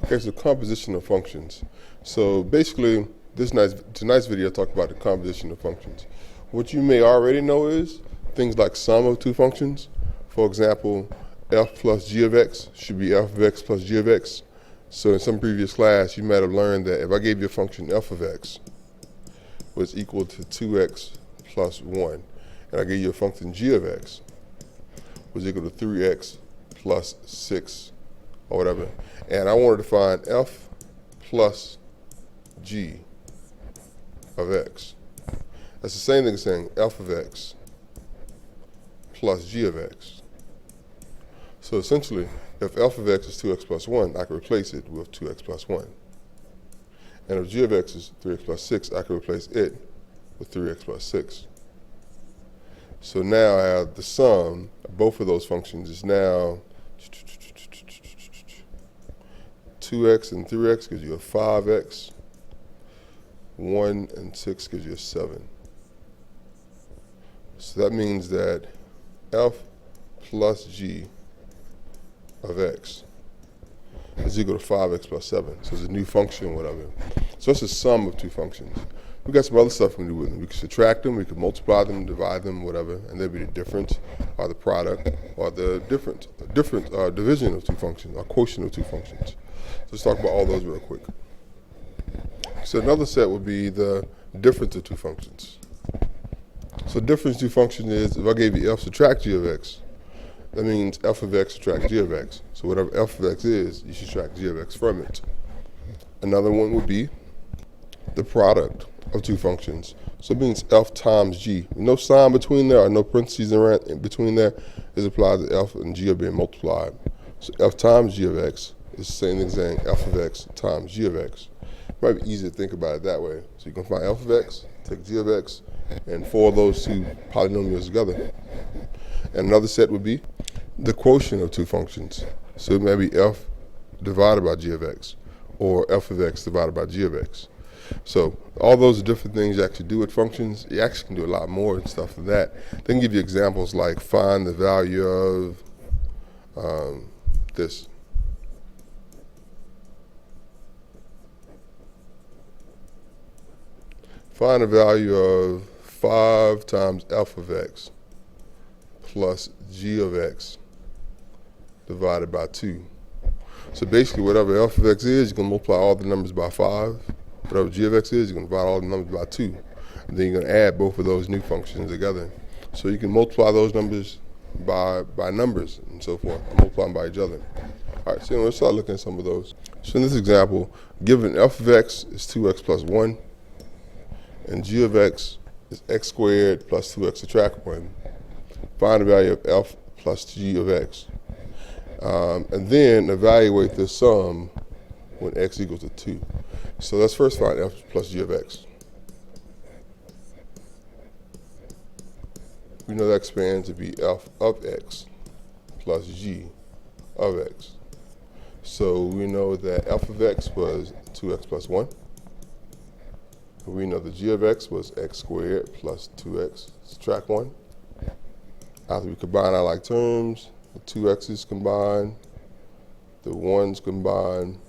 Here's the composition of functions. So basically, tonight's video talk about the composition of functions. What you may already know is things like sum of two functions. For example, f plus g of x should be f of x plus g of x. So in some previous class, you might have learned that if I gave you a function f of x was equal to 2x plus 1, and I gave you a function g of x was equal to 3x plus 6 or whatever, and I wanted to find f plus g of x. That's the same thing as saying f of x plus g of x. So essentially, if f of x is 2x plus 1, I can replace it with 2x plus 1. And if g of x is 3x plus 6, I can replace it with 3x plus 6. So now I have the sum of both of those functions is now 2x and 3x gives you a 5x. 1 and 6 gives you a 7. So that means that f plus g of x is equal to 5x plus 7. So it's a new function, whatever. So it's a sum of two functions. We got some other stuff we can do with them. We can subtract them, we can multiply them, divide them, whatever, and there'll be the difference, or the product, or the different division of two functions, or quotient of two functions. So let's talk about all those real quick. So another set would be the difference of two functions. So difference of two functions is, if I gave you f subtract g of x, that means f of x subtract g of x. So whatever f of x is, you subtract g of x from it. Another one would be the product of two functions. So it means f times g. No sign between there or no parentheses in between there is applied to f and g are being multiplied. So f times g of x is the same thing as saying f of x times g of x. It might be easy to think about it that way. So you can find f of x, take g of x, and for those two polynomials together. And another set would be the quotient of two functions. So it may be f divided by g of x, or f of x divided by g of x. So all those are different things you actually do with functions. You actually can do a lot more and stuff than that. They can give you examples like find the value of this. Find the value of 5 times f of x plus g of x divided by 2. So basically, whatever f of x is, you can multiply all the numbers by 5. Whatever g of x is, you're going to divide all the numbers by 2. And then you're going to add both of those new functions together. So you can multiply those numbers by numbers and so forth, and multiply them by each other. All right, so let's start looking at some of those. So in this example, given f of x is 2x plus 1, and g of x is x squared plus 2x subtract 1, find the value of f plus g of x. And then evaluate this sum when x equals to 2. So let's first find f plus g of x. We know that expands to be f of x plus g of x. So we know that f of x was 2x plus 1. We know the g of x was x squared plus 2x subtract 1. After we combine our like terms, the 2x's combine, the 1's combine.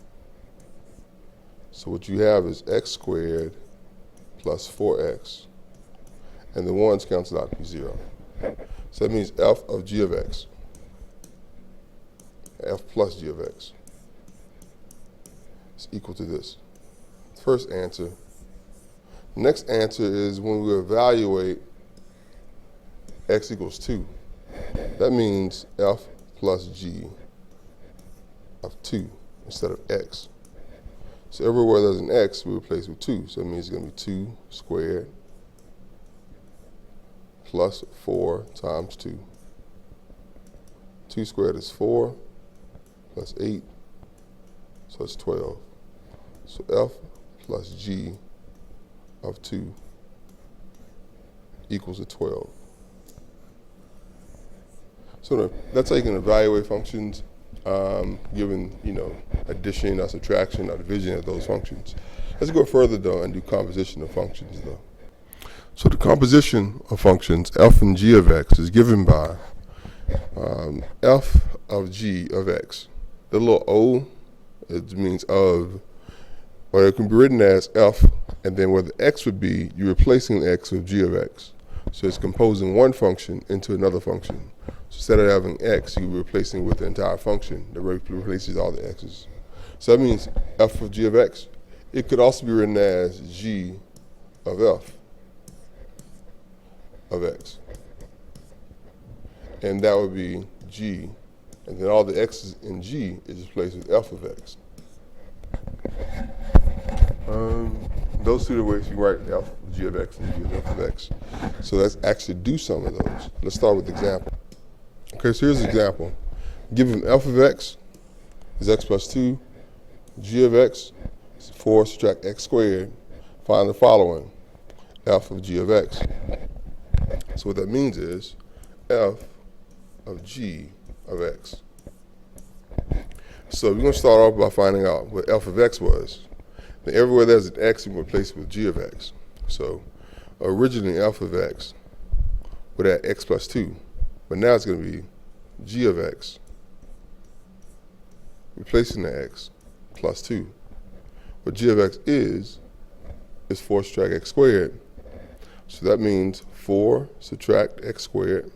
So what you have is x squared plus 4x, and the 1's cancel out to be 0. So that means f of g of x, f plus g of x, is equal to this. First answer. Next answer is when we evaluate x equals 2. That means f plus g of 2 instead of x. So everywhere there's an x, we replace with 2. So it means it's going to be 2 squared plus 4 times 2. 2 squared is 4 plus 8, so it's 12. So f plus g of 2 equals to 12. So that's how you can evaluate functions, given addition or subtraction or division of those functions. Let's go further though and do composition of functions though. So the composition of functions f and g of x is given by f of g of x. The little o It means of, or it can be written as f, and then where the x would be, you're replacing the x with g of x. So it's composing one function into another function. So instead of having x, you're replacing it with the entire function that replaces all the x's. So that means f of g of x. It could also be written as g of f of x. And that would be g, and then all the x's in g is replaced with f of x. Those two are the ways you write f of g of x and g of f of x. So let's actually do some of those. Let's start with the example. Okay, so here's an example. Given f of x is x plus 2, g of x is 4 subtract x squared, find the following, f of g of x. So what that means is f of g of x. So we're going to start off by finding out what f of x was. Then everywhere there's an x, you replace it with g of x. So originally f of x would have x plus 2, but now it's going to be g of x, replacing the x, plus 2. What g of x is 4 subtract x squared. So that means 4 subtract x squared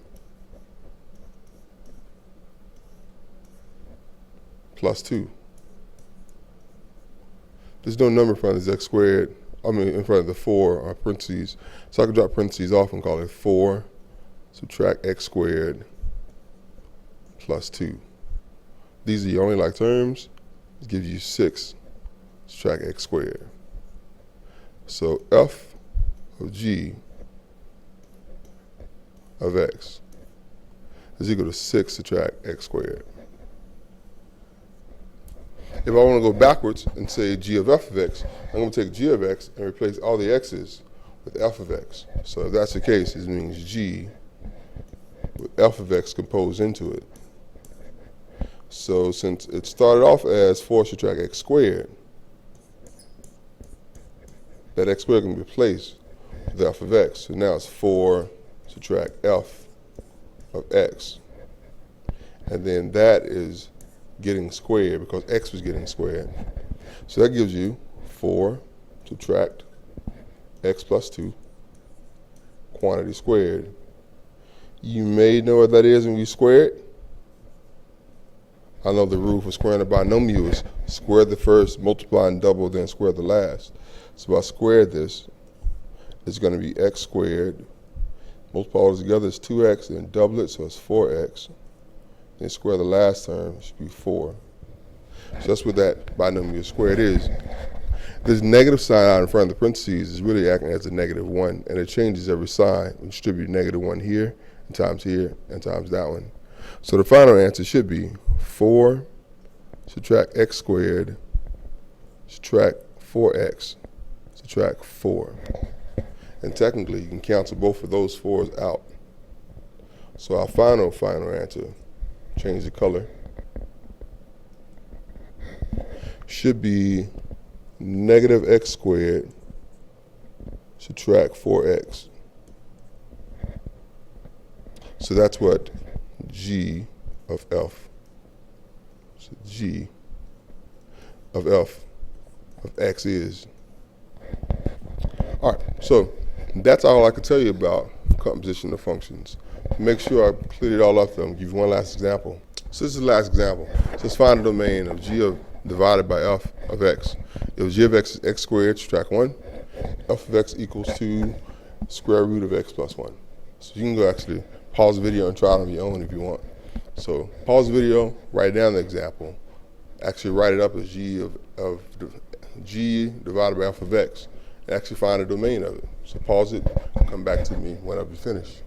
plus 2. There's no number in front of this x squared, in front of the 4 or parentheses. So I can drop parentheses off and call it 4 subtract x squared plus 2. These are your only like terms. It gives you 6 subtract x squared. So f of g of x is equal to 6 subtract x squared. If I want to go backwards and say g of f of x, I'm going to take g of x and replace all the x's with f of x. So if that's the case, it means g with f of x composed into it. So since it started off as 4 subtract x squared, that x squared can be replaced with f of x. So now it's 4 subtract f of x. And then that is getting squared because x was getting squared. So that gives you 4 subtract x plus 2 quantity squared. You may know what that is when you square it. I know the rule for squaring a binomial is square the first, multiply and double, then square the last. So if I square this, it's going to be x squared. Multiply all together is 2x, then double it, so it's 4x. Then square the last term, it should be 4. So that's what that binomial squared is. This negative sign out in front of the parentheses is really acting as a -1, and it changes every sign. We distribute -1 here, and times that one. So the final answer should be 4 subtract x squared, subtract 4x, subtract 4. And technically, you can cancel both of those 4's out. So our final answer, change the color, should be -x squared, subtract 4x. So that's what g of f, so g of f of x is. All right, so that's all I can tell you about composition of functions. Make sure I cleared it all up though. I'll give you one last example. So this is the last example. So let's find the domain of g of divided by f of x. If g of x is x squared, subtract 1, f of x equals to square root of x plus 1. So you can go actually pause the video and try it on your own if you want. So pause the video, write down the example. Actually write it up as g of g divided by f of x. And actually find the domain of it. So pause it, come back to me whenever you finish.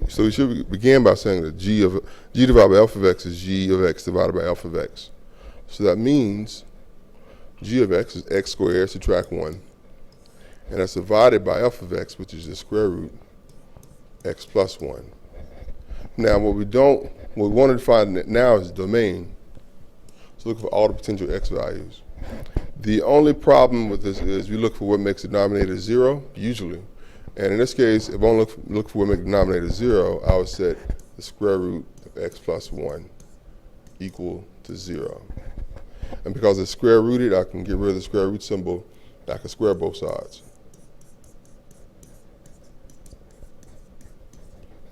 So we should begin by saying that g divided by f of x is g of x divided by f of x. So that means g of x is x squared, subtract 1. And that's divided by f of x, which is the square root, x plus 1. Now what we wanted to find now is the domain. So look for all the potential x values. The only problem with this is we look for what makes the denominator 0, usually. And in this case, if I want to look for what makes the denominator 0, I would set the square root of x plus 1. equal to 0. And because it's square rooted, I can get rid of the square root symbol. I can square both sides,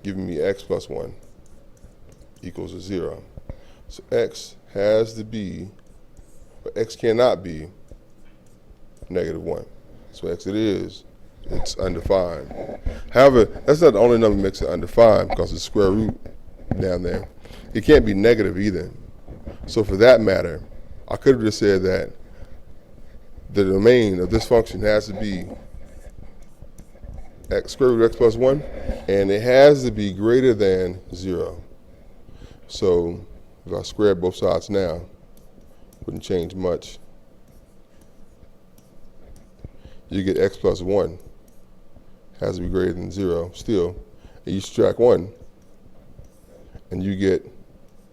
giving me x plus 1 equals a 0. So x has to be, but x cannot be negative 1. So x it is, it's undefined. However, that's not the only number that makes it undefined because it's square root down there. It can't be negative either. So for that matter, I could have just said that the domain of this function has to be x square root of x plus 1, and it has to be greater than 0. So if I square both sides now, wouldn't change much. You get x plus 1 has to be greater than 0 still. And you subtract 1, and you get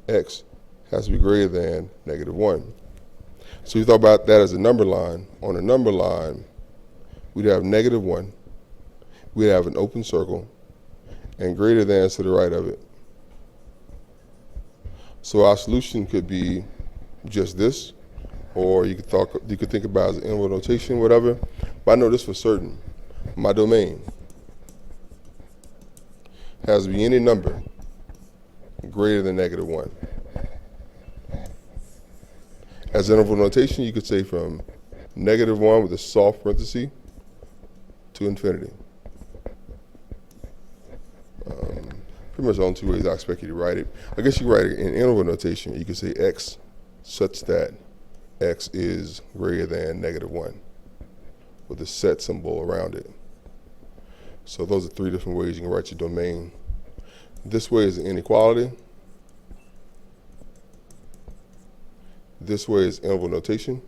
x has to be greater than negative 1. So you thought about that as a number line. On a number line, we'd have negative 1. We'd have an open circle, and greater than to the right of it. So our solution could be just this, or you could think about it as an interval notation, whatever. But I know this for certain. My domain has to be any number greater than negative 1. As interval notation, you could say from negative 1 with a soft parenthesis to infinity. Pretty much the only two ways I expect you to write it. I guess you could write it in interval notation. You could say x such that x is greater than negative 1 with a set symbol around it. So those are 3 different ways you can write your domain. This way is an inequality. This way is interval notation.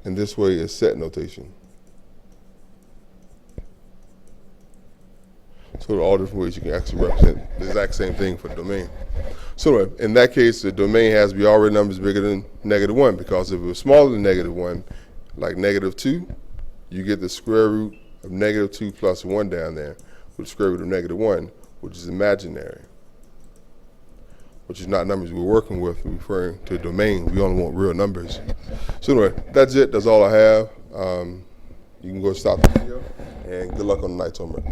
And this way is set notation. So there are all different ways you can actually represent the exact same thing for the domain. So anyway, in that case, the domain has to be already numbers bigger than negative 1, because if it was smaller than negative 1, like negative 2, you get the square root of negative 2 plus 1 down there with the square root of negative 1, which is imaginary, which is not numbers we're working with. We're referring to a domain. We only want real numbers. So anyway, that's it. That's all I have. You can go stop the video, and good luck on tonight's homework.